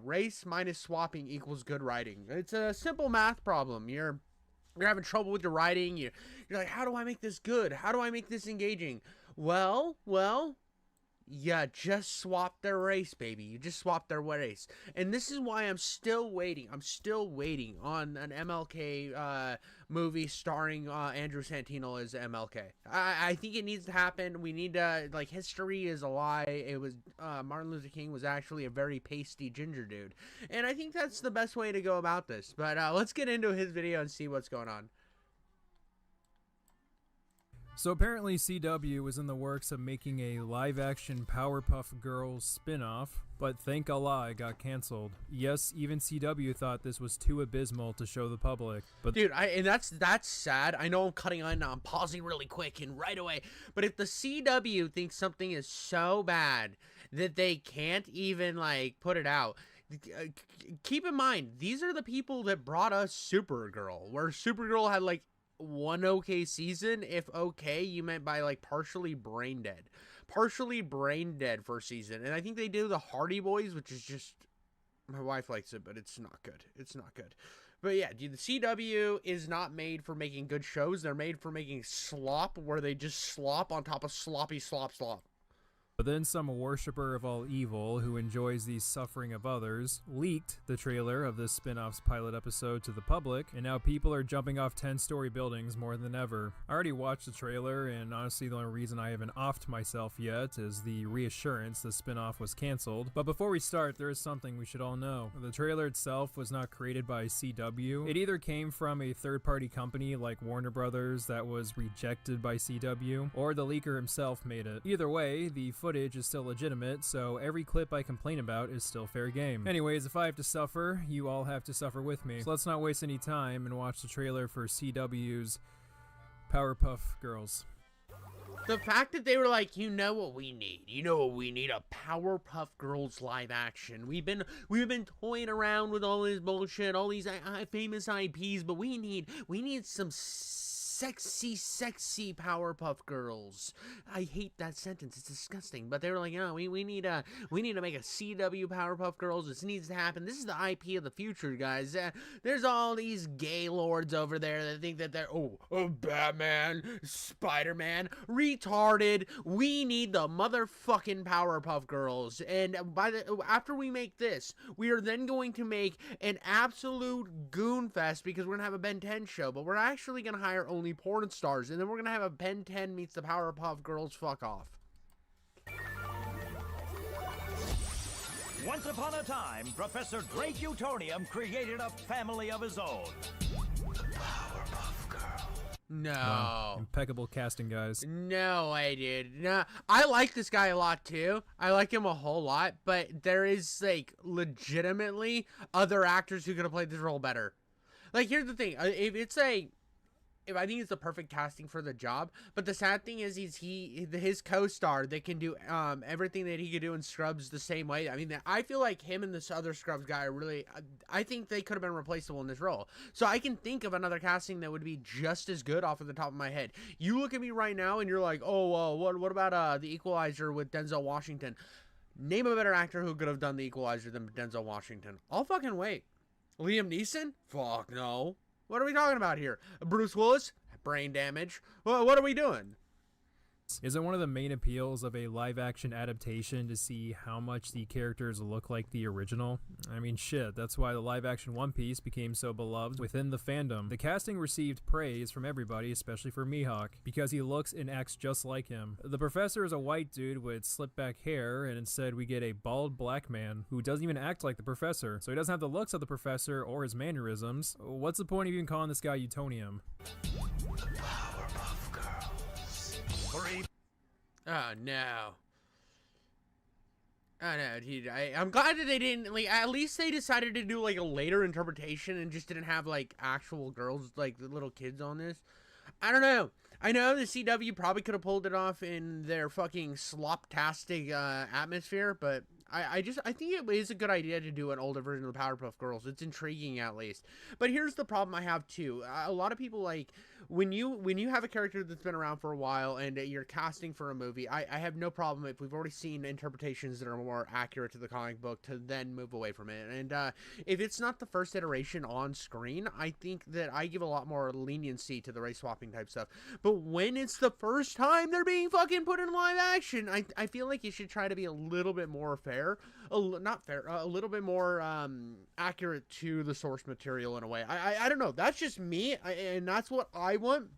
Race minus swapping equals good writing. It's a simple math problem. You're having trouble with your writing. You're like, how do I make this good? How do I make this engaging? Well, yeah, just swap their race, baby. You just swap their race. And this is why I'm still waiting. I'm still waiting on an MLK movie starring Andrew Santino as MLK. I think it needs to happen. We need to, like, history is a lie. It was, Martin Luther King was actually a very pasty ginger dude. And I think that's the best way to go about this. But let's get into his video and see what's going on. So apparently CW was in the works of making a live-action Powerpuff Girls spin-off, but thank Allah it got cancelled. Yes, even CW thought this was too abysmal to show the public. But dude, and that's sad. I know I'm cutting on, I'm pausing really quick and right away. But if the CW thinks something is so bad that they can't even like put it out, keep in mind these are the people that brought us Supergirl, where Supergirl had like one okay season. If okay you meant by like partially brain dead for a season. And I think they do the Hardy Boys, which is just, my wife likes it, but it's not good. It's not good. But yeah, dude, the CW is not made for making good shows. They're made for making slop, where they just slop on top of sloppy slop. But then some worshipper of all evil who enjoys the suffering of others leaked the trailer of this spin-off's pilot episode to the public, and now people are jumping off 10-story buildings more than ever. I already watched the trailer, and honestly the only reason I haven't offed myself yet is the reassurance the spin-off was cancelled. But before we start, there is something we should all know. The trailer itself was not created by CW. It either came from a third-party company like Warner Brothers that was rejected by CW, or the leaker himself made it. Either way, the footage is still legitimate, so every clip I complain about is still fair game. Anyways, if I have to suffer, you all have to suffer with me. So let's not waste any time and watch the trailer for CW's Powerpuff Girls. The fact that they were like, you know what we need? You know what we need? A Powerpuff Girls live action. We've been toying around with all this bullshit, all these famous IPs, but we need some sexy Powerpuff Girls. I hate that sentence. It's disgusting. But they were like, oh, we need to make a CW Powerpuff Girls. This needs to happen. This is the IP of the future, guys. There's all these gay lords over there that think that they're Batman, Spider-Man, retarded. We need the motherfucking Powerpuff Girls. And after we make this, we are then going to make an absolute goon fest, because we're gonna have a Ben 10 show, but we're actually gonna hire only porn stars, and then we're gonna have a Ben 10 meets the Powerpuff Girls fuck off. Once upon a time, Professor Drake Utonium created a family of his own. Powerpuff Girl. No. Wow. Impeccable casting, guys. No, I did. No, I like this guy a lot too. I like him a whole lot, but there is like legitimately other actors who could have played this role better. Like, here's the thing. If I think it's the perfect casting for the job, but the sad thing is his co-star that can do everything that he could do in Scrubs the same way. I mean, I feel like him and this other Scrubs guy are really, I think they could have been replaceable in this role. So I can think of another casting that would be just as good off of the top of my head. You look at me right now and you're like, oh, what about The Equalizer with Denzel Washington? Name a better actor who could have done The Equalizer than Denzel Washington. I'll fucking wait. Liam Neeson? Fuck no. What are we talking about here? Bruce Willis? Brain damage. Well, what are we doing? Isn't one of the main appeals of a live-action adaptation to see how much the characters look like the original? I mean, shit, that's why the live-action One Piece became so beloved within the fandom. The casting received praise from everybody, especially for Mihawk, because he looks and acts just like him. The professor is a white dude with slicked-back hair, and instead we get a bald black man who doesn't even act like the professor, so he doesn't have the looks of the professor or his mannerisms. What's the point of even calling this guy Utonium? Powerpuff Girls. Oh no. Oh no, dude. I'm glad that they didn't, like, at least they decided to do like a later interpretation and just didn't have like actual girls, like the little kids on this. I don't know. I know the CW probably could have pulled it off in their fucking slop-tastic atmosphere, but I think it is a good idea to do an older version of the Powerpuff Girls. It's intriguing at least. But here's the problem I have too. A lot of people like when you have a character that's been around for a while and you're casting for a movie. I have no problem if we've already seen interpretations that are more accurate to the comic book to then move away from it. And if it's not the first iteration on screen, I think that I give a lot more leniency to the race swapping type stuff. But when it's the first time they're being fucking put in live action, I feel like you should try to be a little bit more fair, a little bit more accurate to the source material in a way. I don't know. That's just me, and that's what I want.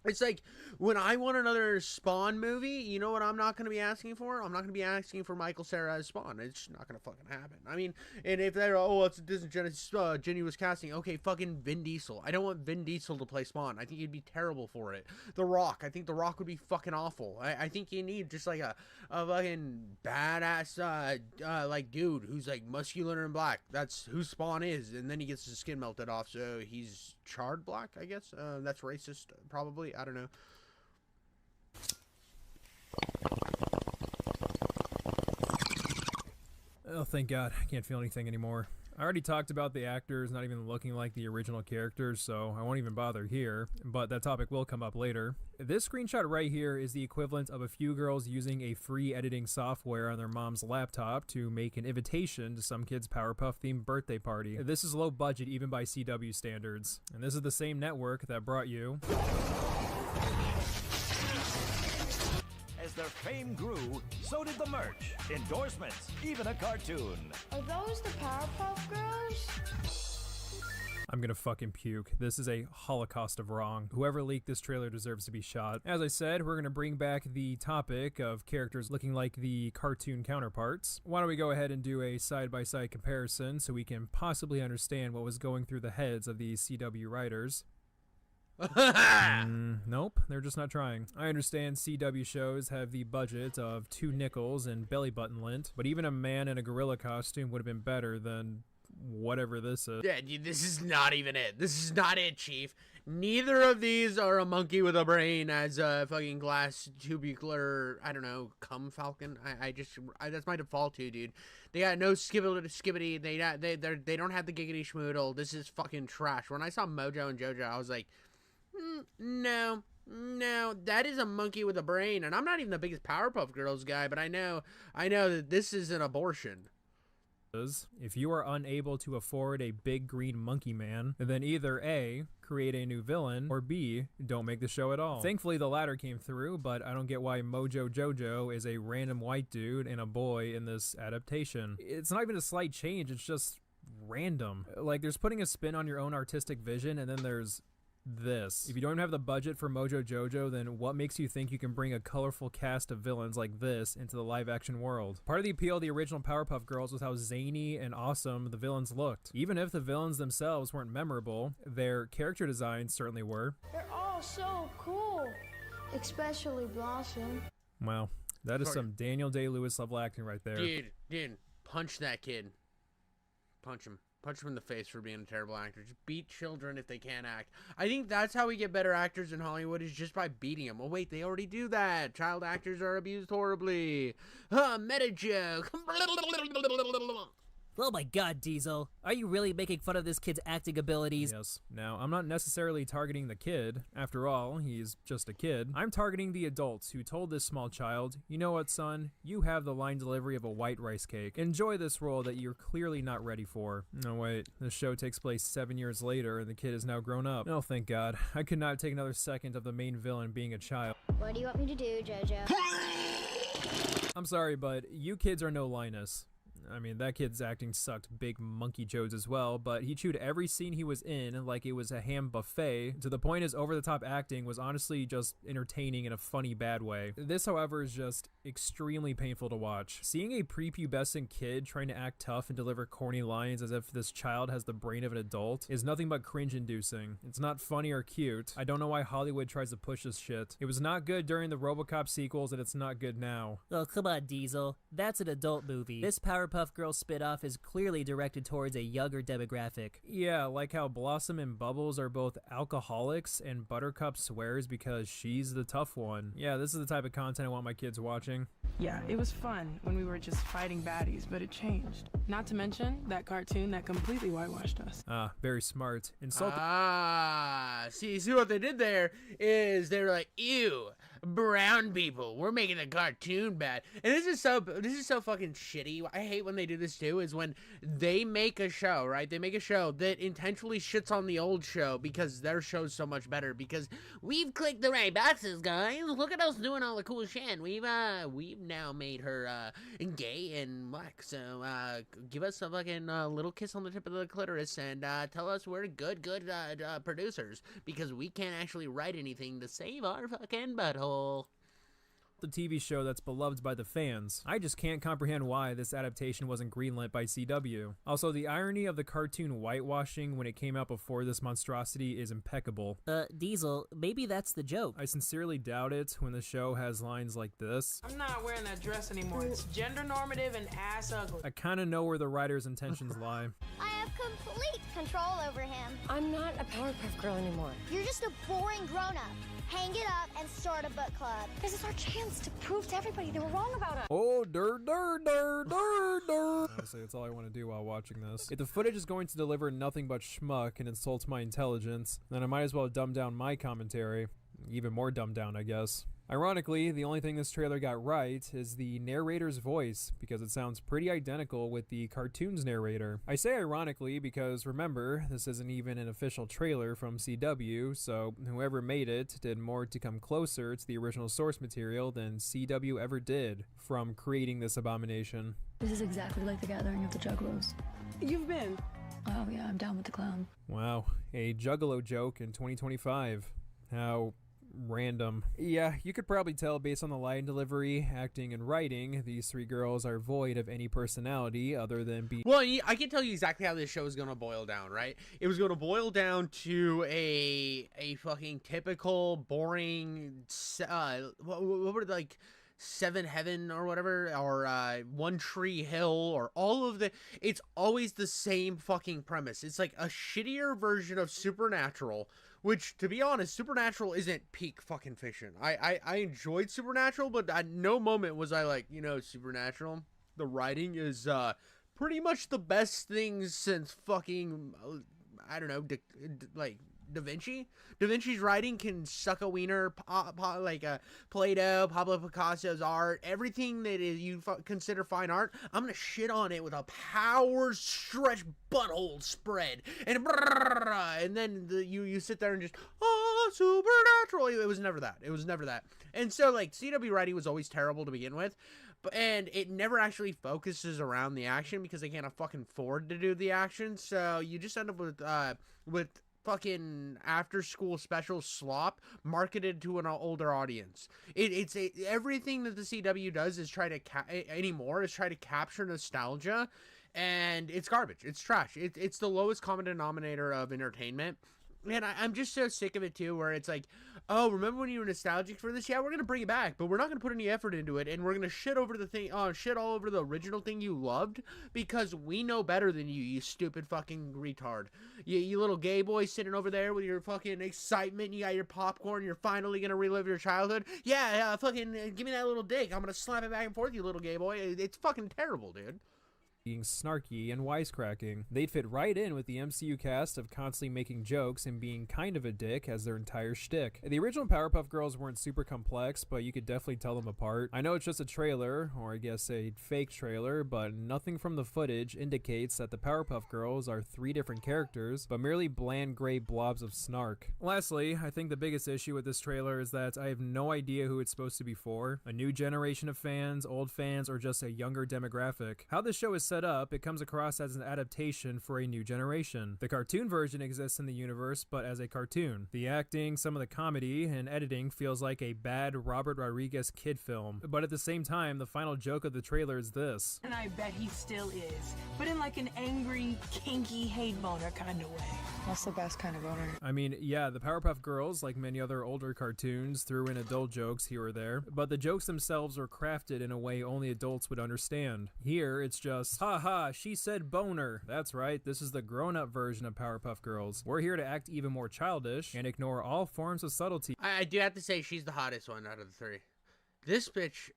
It's like when I want another Spawn movie, you know what I'm not going to be asking for? I'm not going to be asking for Michael Cera as Spawn. It's just not going to fucking happen. I mean, and if they're, it's a disingenuous casting, okay, fucking Vin Diesel. I don't want Vin Diesel to play Spawn. I think he'd be terrible for it. The Rock. I think The Rock would be fucking awful. I think you need just like a fucking badass, like dude who's like muscular and black. That's who Spawn is. And then he gets his skin melted off, so he's charred black, I guess. That's racist, probably. I don't know. Oh, thank God. I can't feel anything anymore. I already talked about the actors not even looking like the original characters, so I won't even bother here, but that topic will come up later. This screenshot right here is the equivalent of a few girls using a free editing software on their mom's laptop to make an invitation to some kid's Powerpuff-themed birthday party. This is low budget even by CW standards, and this is the same network that brought you... As their fame grew, so did the merch, endorsements, even a cartoon. Are those the Powerpuff Girls? I'm gonna fucking puke. This is a holocaust of wrong. Whoever leaked this trailer deserves to be shot. As I said, we're gonna bring back the topic of characters looking like the cartoon counterparts. Why don't we go ahead and do a side-by-side comparison so we can possibly understand what was going through the heads of these CW writers. Nope, they're just not trying. I understand CW shows have the budget of 2 nickels and belly button lint, but even a man in a gorilla costume would have been better than whatever this is. Yeah, dude, this is not even it. This is not it, Chief. Neither of these are a monkey with a brain as a fucking glass tubular, I don't know, cum falcon. That's my default to, dude. They got no skibbity. They don't have the giggity schmoodle. This is fucking trash. When I saw Mojo and Jojo, I was like, no, that is a monkey with a brain. And I'm not even the biggest Powerpuff Girls guy, but I know that this is an abortion. If you are unable to afford a big green monkey man, then either A, create a new villain, or B, don't make the show at all. Thankfully the latter came through, but I don't get why Mojo Jojo is a random white dude and a boy in this adaptation. It's not even a slight change, it's just random. Like, there's putting a spin on your own artistic vision, and then there's this. If you don't have the budget for Mojo Jojo, then what makes you think you can bring a colorful cast of villains like this into the live-action world? Part of the appeal of the original Powerpuff Girls was how zany and awesome the villains looked. Even if the villains themselves weren't memorable, their character designs certainly were. They're all so cool, especially Blossom. Wow, that is some Daniel Day-Lewis level acting right there. Dude, punch that kid. Punch him. Punch him in the face for being a terrible actor. Just beat children if they can't act. I think that's how we get better actors in Hollywood, is just by beating them. Oh, wait, they already do that. Child actors are abused horribly. Meta joke. Oh my God, Diesel. Are you really making fun of this kid's acting abilities? Yes. Now, I'm not necessarily targeting the kid. After all, he's just a kid. I'm targeting the adults who told this small child, you know what, son? You have the line delivery of a white rice cake. Enjoy this role that you're clearly not ready for. No, wait. The show takes place 7 years later, and the kid is now grown up. Oh, thank God. I could not take another second of the main villain being a child. What do you want me to do, Jojo? I'm sorry, but you kids are no Linus. I mean, that kid's acting sucked big monkey jodes as well, but he chewed every scene he was in like it was a ham buffet, to the point his over-the-top acting was honestly just entertaining in a funny bad way. This, however, is just extremely painful to watch. Seeing a prepubescent kid trying to act tough and deliver corny lines as if this child has the brain of an adult is nothing but cringe-inducing. It's not funny or cute. I don't know why Hollywood tries to push this shit. It was not good during the RoboCop sequels, and it's not good now. Oh, come on, Diesel. That's an adult movie. This Powerpuff Powerpuff Girls spinoff is clearly directed towards a younger demographic. Yeah, like how Blossom and Bubbles are both alcoholics and Buttercup swears because she's the tough one. Yeah, this is the type of content I want my kids watching. Yeah, it was fun when we were just fighting baddies, but it changed. Not to mention that cartoon that completely whitewashed us. Ah, very smart. Insult. See what they did there is they were like, ew, brown people, we're making the cartoon bad. And this is so fucking shitty. I hate when they do this too, is when they make a show, right? They make a show that intentionally shits on the old show because their show's so much better, because we've clicked the right boxes, guys. Look at us doing all the cool shit. We've now made her gay and black. So give us a fucking little kiss on the tip of the clitoris and tell us we're good producers, because we can't actually write anything to save our fucking butthole. The TV show that's beloved by the fans. I just can't comprehend why this adaptation wasn't greenlit by CW. Also, the irony of the cartoon whitewashing when it came out before this monstrosity is impeccable. Diesel, maybe that's the joke. I sincerely doubt it when the show has lines like this. I'm not wearing that dress anymore. It's gender normative and ass ugly. I kinda know where the writer's intentions lie. I have complete control over him. I'm not a Powerpuff Girl anymore. You're just a boring grown-up. Hang it up and start a book club. This is our chance to prove to everybody they were wrong about us. Oh, Honestly, that's all I want to do while watching this. If the footage is going to deliver nothing but schmuck and insults my intelligence, then I might as well dumb down my commentary. Even more dumbed down, I guess. Ironically, the only thing this trailer got right is the narrator's voice, because it sounds pretty identical with the cartoon's narrator. I say ironically because, remember, this isn't even an official trailer from CW, so whoever made it did more to come closer to the original source material than CW ever did from creating this abomination. This is exactly like the gathering of the Juggalos. You've been. Oh yeah, I'm down with the clown. Wow, a Juggalo joke in 2025. How random. Yeah, you could probably tell based on the line delivery, acting, and writing, these three girls are void of any personality other than being. Well, I can tell you exactly how this show is going to boil down, right? It was going to boil down to a fucking typical, boring, what were like, Seven Heaven or whatever, or One Tree Hill, or all of the, it's always the same fucking premise. It's like a shittier version of Supernatural, which, to be honest, Supernatural isn't peak fucking fiction. I enjoyed Supernatural, but at no moment was I like, Supernatural, the writing is pretty much the best thing since fucking, I don't know, Da Vinci. Da Vinci's writing can suck a wiener, like Plato, Pablo Picasso's art, everything that is you consider fine art. I'm gonna shit on it with a power stretch butthole spread, and then you sit there and just Supernatural. It was never that. It was never that. And so like CW writing was always terrible to begin with. And it never actually focuses around the action because they can't fucking afford to do the action. So you just end up with fucking after school special slop marketed to an older audience. It's everything that the CW does is try to capture nostalgia, and it's garbage. It's trash. It's the lowest common denominator of entertainment. And I'm just so sick of it too, where it's like, oh, remember when you were nostalgic for this? Yeah, we're gonna bring it back, but we're not gonna put any effort into it, and we're gonna shit all over the original thing you loved because we know better than you, you stupid fucking retard. You little gay boy sitting over there with your fucking excitement. You got your popcorn. You're finally gonna relive your childhood. Yeah, fucking give me that little dick. I'm gonna slap it back and forth, you little gay boy. It's fucking terrible, dude. Being snarky and wisecracking. They'd fit right in with the MCU cast of constantly making jokes and being kind of a dick as their entire shtick. The original Powerpuff Girls weren't super complex, but you could definitely tell them apart. I know it's just a trailer, or I guess a fake trailer, but nothing from the footage indicates that the Powerpuff Girls are three different characters, but merely bland gray blobs of snark. Lastly, I think the biggest issue with this trailer is that I have no idea who it's supposed to be for. A new generation of fans, old fans, or just a younger demographic. How this show is set up, it comes across as an adaptation for a new generation. The cartoon version exists in the universe, but as a cartoon. The acting, some of the comedy, and editing feels like a bad Robert Rodriguez kid film. But at the same time, the final joke of the trailer is this. And I bet he still is, but in like an angry, kinky hate boner kind of way. That's the best kind of boner. I mean, yeah, the Powerpuff Girls, like many other older cartoons, threw in adult jokes here or there, but the jokes themselves were crafted in a way only adults would understand. Here, it's just Haha, she said boner. That's right, this is the grown-up version of Powerpuff Girls. We're here to act even more childish and ignore all forms of subtlety. I do have to say she's the hottest one out of the three. This bitch,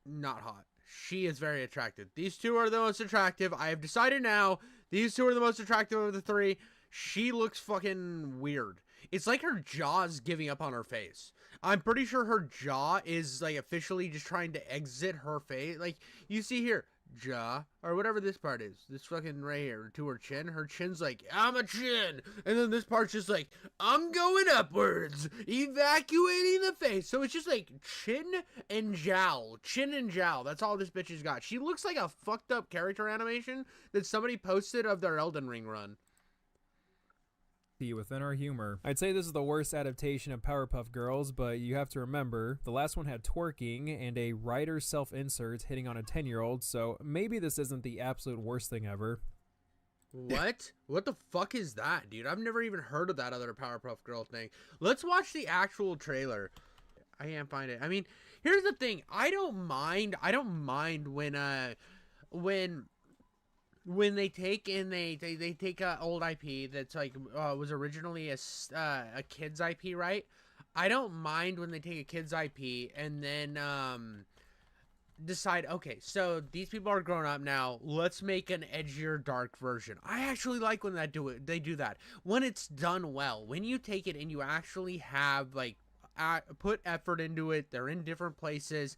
not hot. She is very attractive. These two are the most attractive. I have decided now, these two are the most attractive of the three. She looks fucking weird. It's like her jaw's giving up on her face. I'm pretty sure her jaw is like officially just trying to exit her face. Like you see here, jaw, or whatever this part is. This fucking right here to her chin. Her chin's like, I'm a chin. And then this part's just like, I'm going upwards, evacuating the face. So it's just like chin and jowl. Chin and jowl. That's all this bitch has got. She looks like a fucked up character animation that somebody posted of their Elden Ring run. Within our humor. I'd say this is the worst adaptation of Powerpuff Girls, but you have to remember, the last one had twerking and a writer's self-insert hitting on a 10-year-old, so maybe this isn't the absolute worst thing ever. What? What the fuck is that, dude? I've never even heard of that other Powerpuff Girl thing. Let's watch the actual trailer. I can't find it. I mean, here's the thing. I don't mind when they take and they take a old IP that's like was originally a kid's IP, right? I don't mind when they take a kid's IP and then decide, okay, so these people are grown up now, let's make an edgier, dark version. I actually like when they do that. When it's done well, when you take it and you actually have like put effort into it, they're in different places.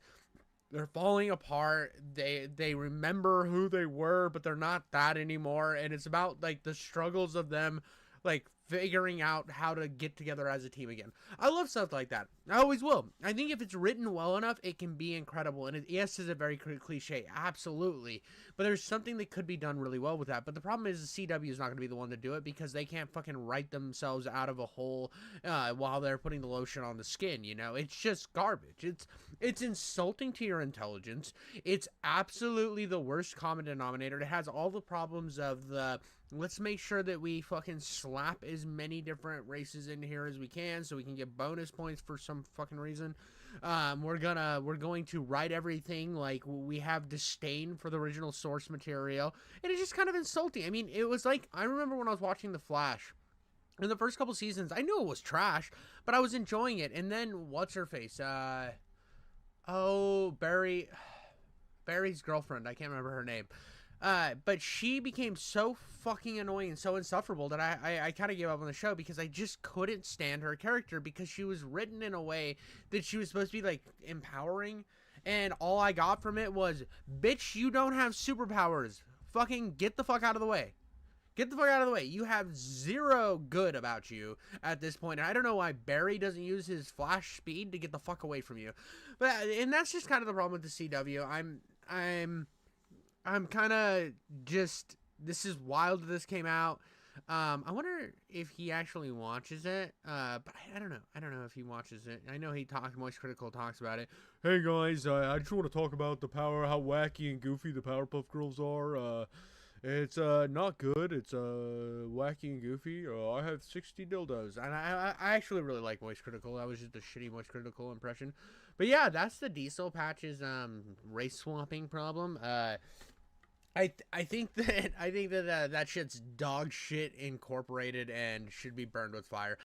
They're falling apart. They remember who they were, but they're not that anymore. And it's about like the struggles of them, like figuring out how to get together as a team again. I love stuff like that. I always will. I think if it's written well enough, it can be incredible. And yes, is a very cliche, absolutely. But there's something that could be done really well with that. But the problem is the CW is not going to be the one to do it because they can't fucking write themselves out of a hole while they're putting the lotion on the skin. You know, it's just garbage. It's insulting to your intelligence. It's absolutely the worst common denominator. It has all the problems of the let's make sure that we fucking slap as many different races in here as we can so we can get bonus points for some fucking reason. We're going to write everything like we have disdain for the original source material. And it's just kind of insulting. I mean, it was like, I remember when I was watching The Flash. In the first couple seasons, I knew it was trash, but I was enjoying it. And then, what's her face? Barry's girlfriend. I can't remember her name. But she became so fucking annoying and so insufferable that I kind of gave up on the show because I just couldn't stand her character because she was written in a way that she was supposed to be, like, empowering. And all I got from it was, bitch, you don't have superpowers. Fucking get the fuck out of the way. Get the fuck out of the way. You have zero good about you at this point. And I don't know why Barry doesn't use his flash speed to get the fuck away from you. And that's just kind of the problem with the CW. I'm kind of just, this is wild that this came out. I wonder if he actually watches it. But I don't know. I don't know if he watches it. I know he Moist Critical talks about it. Hey guys, I just want to talk about how wacky and goofy the Powerpuff Girls are. It's not good. It's wacky and goofy. I have 60 dildos. And I actually really like Moist Critical. That was just a shitty Moist Critical impression. But yeah, that's the Diesel Patch's race swapping problem. I think that that shit's dog shit incorporated and should be burned with fire.